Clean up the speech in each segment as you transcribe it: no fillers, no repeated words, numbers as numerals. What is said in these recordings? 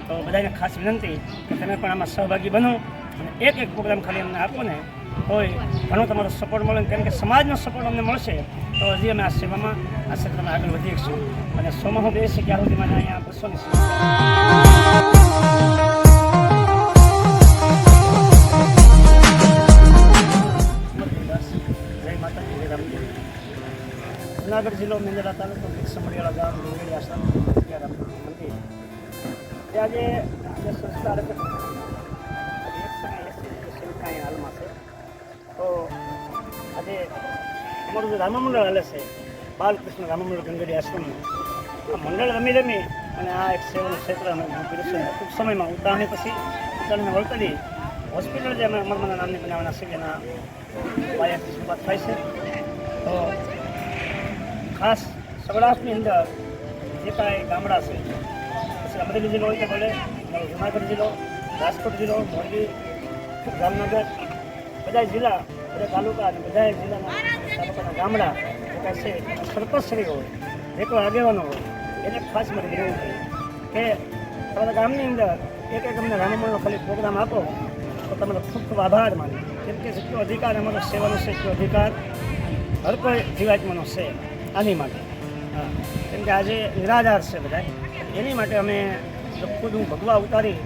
તો બધાને ખાસ વિનંતી કે તમે પણ આમાં સહભાગી બનો અને એક પ્રોગ્રામ ખાલી અમને આપો ને તોય ઘણો તમારો સપોર્ટ મળે, કેમ કે સમાજનો સપોર્ટ અમને મળશે તો હજી અમે આ સેવામાં આ ક્ષેત્રમાં આગળ વધી શકશું. અને સોમાં હું બેસી ત્યાં સુધી મને અહીંયા બસોની જય માતાજી, જય રામદેવ. જુનાગઢ જિલ્લો મેંદરા તાલુકો સમડિયાળા ગામ ડુંગળી આશ્રમ મંદિર. ત્યાં જે સંસ્થા રકમ હાલમાં છે, તો આજે અમારું જે રામમંડળ હાલે છે, બાલકૃષ્ણ રામમંડળ ગંગડી આશ્રમનું આ મંડળ રમી અને આ એક સેવાનું ક્ષેત્ર અમે કર્યું છે. ટૂંક સમયમાં ઉતારણી પછી ઉતારણીને વળતરી હોસ્પિટલ જે અમે અમરમાના નામની બનાવવાના છે એના વાયાથી શરૂઆત થાય છે. તો ખાસ સૌરાષ્ટ્રની અંદર જે કાંઈ ગામડા છે, પછી અમરેલી જિલ્લો હોય તો ભલે, જુનાગઢ જિલ્લો, રાજકોટ જિલ્લો, મોરબી, જામનગર, બધા જિલ્લા, બધા તાલુકા અને બધા જિલ્લાના તાલુકાના ગામડા જે કાંઈ છે સરપંચશ્રી હોય, જે કોઈ આગેવાનો હોય એને ખાસ મારે વિનંતી કે તમારા ગામની અંદર એક અમને રામમંડળનો ખાલી પ્રોગ્રામ આપો તો તમારો ખૂબ ખૂબ આભાર માનું. કેમ કે જેટલો અધિકાર અમારો સેવાનો છે એટલો અધિકાર હર કોઈ જીવાત્માનો છે. આની માટે કેમ કે આજે નિરાધાર છે બધા, એની માટે અમે ખુદ હું ભગવા ઉતારી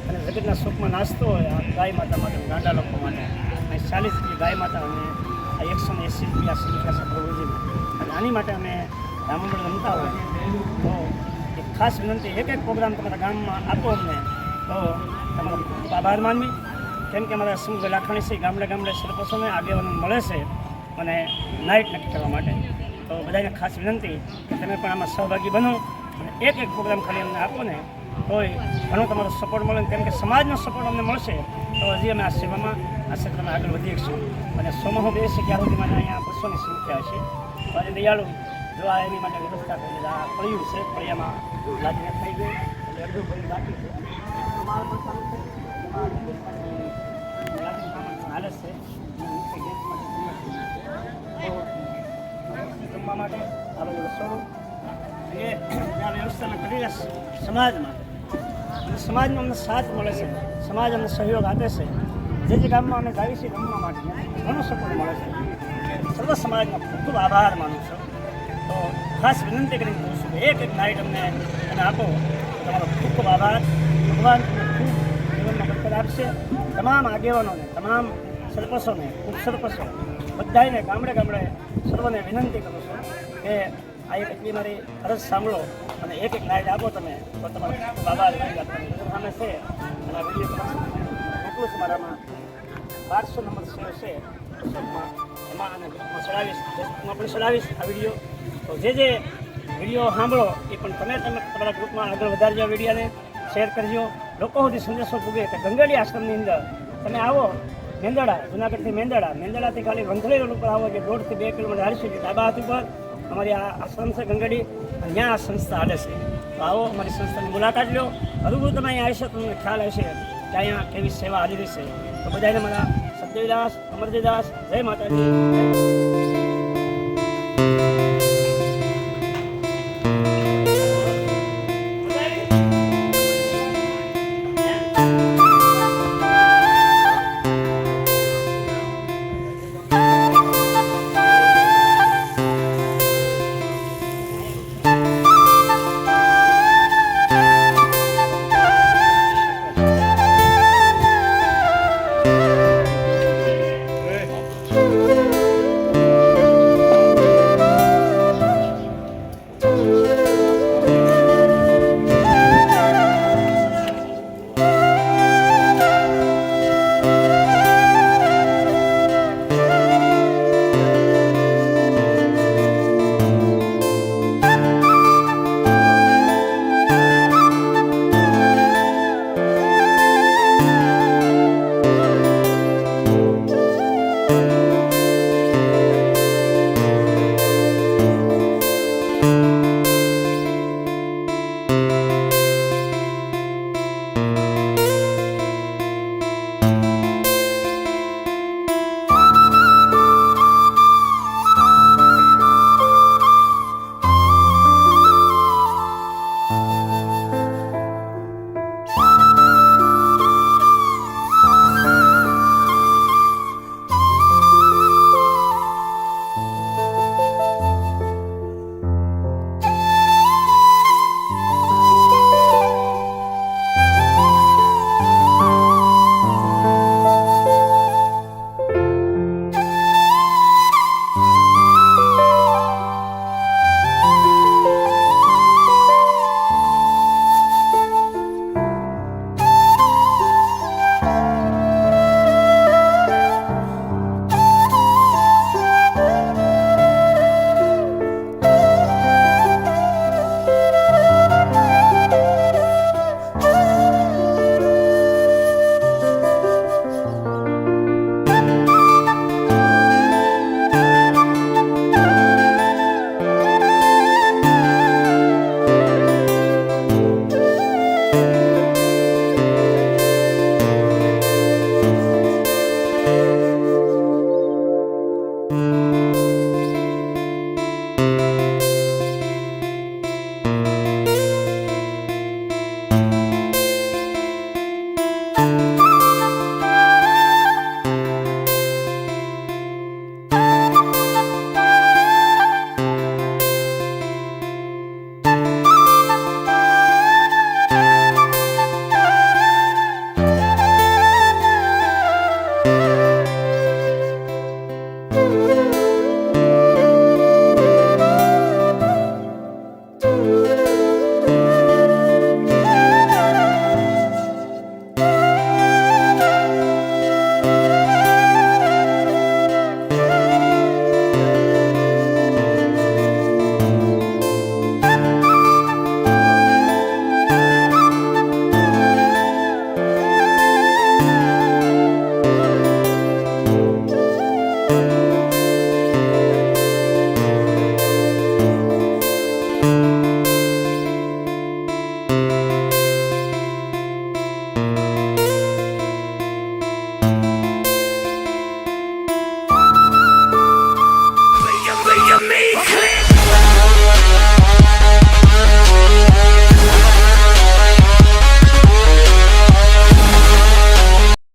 અને જગતના સુખમાં નાસ્તો હોય આ ગાય માતા માટે, ગાંડા લોકો માટે અને 40 જેટલી ગાય માતા અને આ 180 રૂપિયા છે પ્રભુજીમાં. અને આની માટે અમે રામમંડળ રમતા હોય તો એક ખાસ વિનંતી, એક પ્રોગ્રામ તમારા ગામમાં આપો અમને તો તમારો ખૂબ આભાર માનવી. કેમ કે અમારા સમૂહ લાખણી છે, ગામડે ગામડે સરપંચોને આગેવાનો મળે છે અને નાઇટ નક્કી કરવા માટે. તો બધાને ખાસ વિનંતી કે તમે પણ આમાં સહભાગી બનો અને એક પ્રોગ્રામ ખાલી અમને આપો ને તોય ઘણો તમારો સપોર્ટ મળે, કેમ કે સમાજનો સપોર્ટ અમને મળશે તો હજી અમે આ સેવામાં આ ક્ષેત્રમાં આગળ વધી શકશું. અને સોમાં હું બેસી ત્યાં સુધી મને અહીંયા બસોની સંખ્યા હશે. તો આજે દયાળુ જો આ એની માટે વ્યવસ્થા કરી આ પડ્યું છે, ફળિયામાં લાદીને થઈ ગયું એટલે અડધું ભરી બાકી છે. હાલે છે જમવા માટે આ બધું રસોડું એ ત્યાં વ્યવસ્થા અમે કરી રહ્યા સમાજમાં, અને સમાજનો અમને સાથ મળે છે, સમાજ અમને સહયોગ આપે છે. જે ગામમાં અમે જાવી છીએ રમવા માટે ઘણો સપોર્ટ મળે છે. સર્વ સમાજનો ખૂબ ખૂબ આભાર માનું છું. તો ખાસ વિનંતી કરીને કહું છું કે એક નાઇટ અમને તમે આપો તમારો ખૂબ ખૂબ આભાર. ભગવાન ખૂબ જીવનમાં બરકત આપશે. તમામ આગેવાનોને, તમામ સરપંચોને, ઉપસરપંચો બધાને ગામડે ગામડે સર્વને વિનંતી કરું છું કે આ એટલી મારી અરજ સાંભળો અને એક નાઇટ આપો તમે તો તમારો ખૂબ આભાર. સામે છે અને આ વિડીયો મોકલું છું મારામાં 1200 નંબર સેવ છે વોટ્સઅપમાં, એમાં અને ગ્રુપમાં ચડાવીશ, ફેસબુકમાં પણ ચડાવીશ આ વિડીયો. તો જે વિડીયો સાંભળો એ પણ તમે તમારા ગ્રુપમાં આગળ વધારજો, વિડીયોને શેર કરજો, લોકો સુધી સંદેશો પૂગે કે ગંગડી આશ્રમની અંદર તમે આવો. મેંદડા, જુનાગઢથી મેંદડાથી ખાલી વંથલી રોડ ઉપર આવો કે 1.5 થી 2 કિલોમીટર હાલશે કે ડાબા હાથ ઉપર અમારી આ આશ્રમ છે ગંગડી, અને ત્યાં આ સંસ્થા હાલે છે. તો આવો અમારી સંસ્થાની મુલાકાત લો. હરુભરું તમે અહીંયા આવશો તમને ખ્યાલ હશે કે અહીંયા કેવી સેવા હાલી રહી છે. તો બધાને મારા સદદેવીદાસ, અમરજીદાસ, જય માતાજી.